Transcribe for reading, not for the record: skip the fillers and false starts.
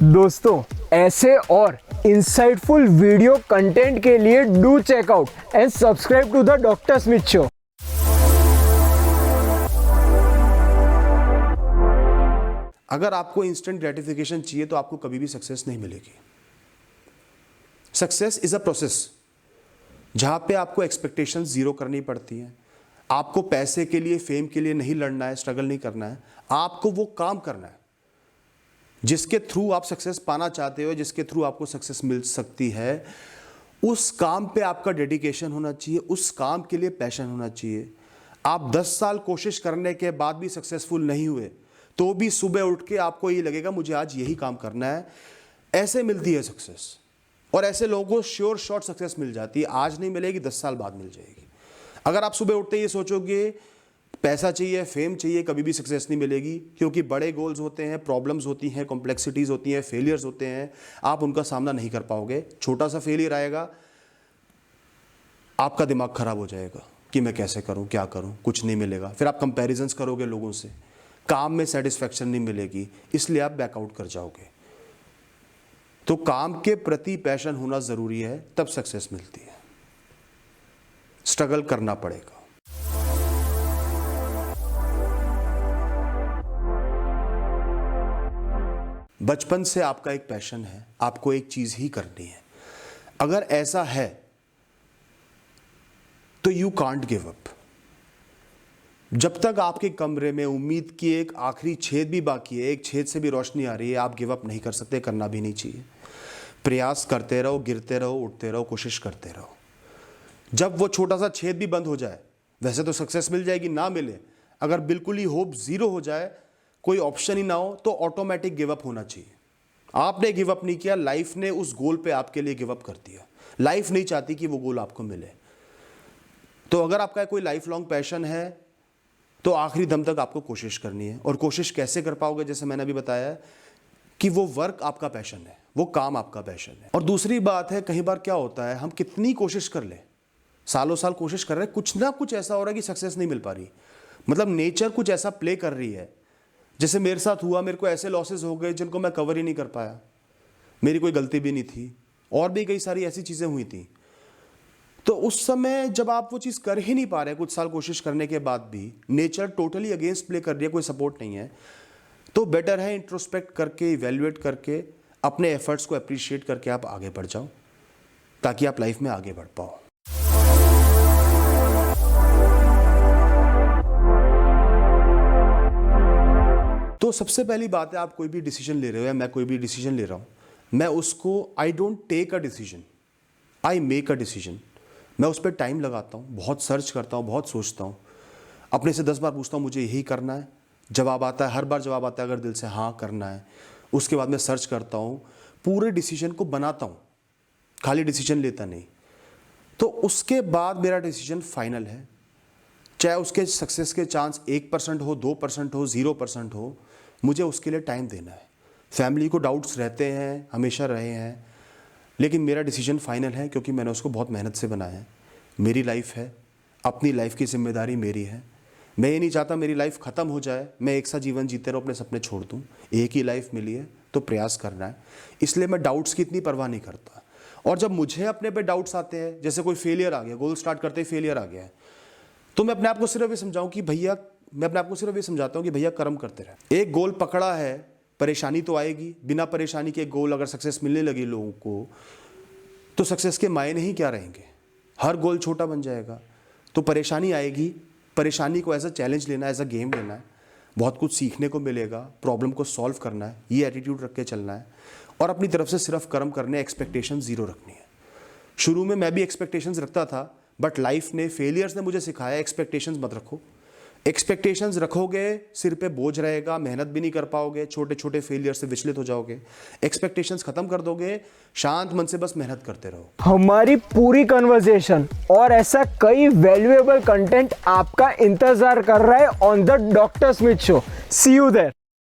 दोस्तों ऐसे और इंसाइटफुल वीडियो कंटेंट के लिए do check out and subscribe to the doctor Smith show. अगर आपको इंस्टेंट ग्रेटिफिकेशन चाहिए तो आपको कभी भी सक्सेस नहीं मिलेगी। सक्सेस इज अ प्रोसेस जहां पे आपको एक्सपेक्टेशन जीरो करनी पड़ती है। आपको पैसे के लिए, फेम के लिए नहीं लड़ना है, स्ट्रगल नहीं करना है। आपको वो काम करना है जिसके थ्रू आप सक्सेस पाना चाहते हो, जिसके थ्रू आपको सक्सेस मिल सकती है। उस काम पे आपका डेडिकेशन होना चाहिए, उस काम के लिए पैशन होना चाहिए। आप 10 साल कोशिश करने के बाद भी सक्सेसफुल नहीं हुए तो भी सुबह उठ के आपको ये लगेगा मुझे आज यही काम करना है। ऐसे मिलती है सक्सेस, और ऐसे लोगों को श्योर शॉर्ट सक्सेस मिल जाती है। आज नहीं मिलेगी, 10 साल बाद मिल जाएगी। अगर आप सुबह उठते ये सोचोगे पैसा चाहिए, फेम चाहिए, कभी भी सक्सेस नहीं मिलेगी, क्योंकि बड़े गोल्स होते हैं, प्रॉब्लम्स होती हैं, कॉम्प्लेक्सिटीज़ होती हैं, फेलियर्स होते हैं। आप उनका सामना नहीं कर पाओगे। छोटा सा फेलियर आएगा, आपका दिमाग खराब हो जाएगा कि मैं कैसे करूं, क्या करूं, कुछ नहीं मिलेगा। फिर आप कंपैरिजंस करोगे लोगों से, काम में सेटिस्फैक्शन नहीं मिलेगी, इसलिए आप बैकआउट कर जाओगे। तो काम के प्रति पैशन होना ज़रूरी है, तब सक्सेस मिलती है। स्ट्रगल करना पड़ेगा। बचपन से आपका एक पैशन है, आपको एक चीज़ ही करनी है। अगर ऐसा है तो यू कांट गिव अप। जब तक आपके कमरे में उम्मीद की एक आखिरी छेद भी बाकी है, एक छेद से भी रोशनी आ रही है, आप गिव अप नहीं कर सकते, करना भी नहीं चाहिए। प्रयास करते रहो, गिरते रहो, उठते रहो, कोशिश करते रहो। जब वो छोटा सा छेद भी बंद हो जाए, वैसे तो सक्सेस मिल जाएगी, ना मिले, अगर बिल्कुल ही होप जीरो हो जाए, कोई ऑप्शन ही ना हो, तो ऑटोमेटिक गिव अप होना चाहिए। आपने गिव अप नहीं किया, लाइफ ने उस गोल पे आपके लिए गिव अप कर दिया। लाइफ नहीं चाहती कि वो गोल आपको मिले। तो अगर आपका कोई लाइफ लॉन्ग पैशन है तो आखिरी दम तक आपको कोशिश करनी है। और कोशिश कैसे कर पाओगे, जैसे मैंने अभी बताया कि वो वर्क आपका पैशन है, वो काम आपका पैशन है। और दूसरी बात है, कई बार क्या होता है, हम कितनी कोशिश कर ले, सालों साल कोशिश कर रहे हैं, कुछ ना कुछ ऐसा हो रहा है कि सक्सेस नहीं मिल पा रही। मतलब नेचर कुछ ऐसा प्ले कर रही है। जैसे मेरे साथ हुआ, मेरे को ऐसे लॉसेस हो गए जिनको मैं कवर ही नहीं कर पाया। मेरी कोई गलती भी नहीं थी, और भी कई सारी ऐसी चीज़ें हुई थी। तो उस समय जब आप वो चीज़ कर ही नहीं पा रहे, कुछ साल कोशिश करने के बाद भी नेचर टोटली अगेंस्ट प्ले कर रही है, कोई सपोर्ट नहीं है, तो बेटर है इंट्रोस्पेक्ट करके, इवेल्युएट करके, अपने एफर्ट्स को अप्रिशिएट करके आप आगे बढ़ जाओ, ताकि आप लाइफ में आगे बढ़ पाओ। तो सबसे पहली बात है, आप कोई भी डिसीजन ले रहे हो, या मैं कोई भी डिसीजन ले रहा हूँ, मैं उसको I don't take a decision, I make a decision. मैं उस पर टाइम लगाता हूँ, बहुत सर्च करता हूँ, बहुत सोचता हूँ, अपने से 10 बार पूछता हूँ मुझे यही करना है। जवाब आता है, हर बार जवाब आता है अगर दिल से हाँ करना है। उसके बाद मैं सर्च करता हूँ, पूरे डिसीजन को बनाता हूँ, खाली डिसीजन लेता नहीं। तो उसके बाद मेरा डिसीजन फाइनल है, चाहे उसके सक्सेस के चांस 1% हो, 2% हो, 0% हो, मुझे उसके लिए टाइम देना है। फैमिली को डाउट्स रहते हैं, हमेशा रहे हैं, लेकिन मेरा डिसीजन फाइनल है, क्योंकि मैंने उसको बहुत मेहनत से बनाया है। मेरी लाइफ है, अपनी लाइफ की जिम्मेदारी मेरी है। मैं ये नहीं चाहता मेरी लाइफ ख़त्म हो जाए, मैं एक सा जीवन जीते रहो, अपने सपने छोड़ दूँ। एक ही लाइफ मिली है, तो प्रयास करना है। इसलिए मैं डाउट्स की इतनी परवाह नहीं करता। और जब मुझे अपने पे डाउट्स आते हैं, जैसे कोई फेलियर आ गया, गोल स्टार्ट करते ही फेलियर आ गया है, तो मैं अपने आप को सिर्फ ये समझाऊं कि भैया, मैं अपने आप को सिर्फ ये समझाता हूं कि भैया कर्म करते रहे। एक गोल पकड़ा है, परेशानी तो आएगी। बिना परेशानी के गोल अगर सक्सेस मिलने लगी लोगों को, तो सक्सेस के मायने ही क्या रहेंगे। हर गोल छोटा बन जाएगा। तो परेशानी आएगी, परेशानी को एज अ चैलेंज लेना, एज अ गेम लेना है। बहुत कुछ सीखने को मिलेगा, प्रॉब्लम को सॉल्व करना है, ये एटीट्यूड रख के चलना है। और अपनी तरफ से सिर्फ कर्म करने, एक्सपेक्टेशन जीरो रखनी है। शुरू में मैं भी एक्सपेक्टेशंस रखता था, बट लाइफ ने, फेलियर्स ने मुझे सिखाया एक्सपेक्टेशंस मत रखो। एक्सपेक्टेशंस रखोगे, सिर पे बोझ रहेगा, मेहनत भी नहीं कर पाओगे, छोटे छोटे फेलियर से विचलित हो जाओगे। एक्सपेक्टेशंस खत्म कर दोगे, शांत मन से बस मेहनत करते रहो। हमारी पूरी कन्वर्सेशन और ऐसा कई वैल्यूएबल कंटेंट आपका इंतजार कर रहा है on the doctor Smith show. See you there.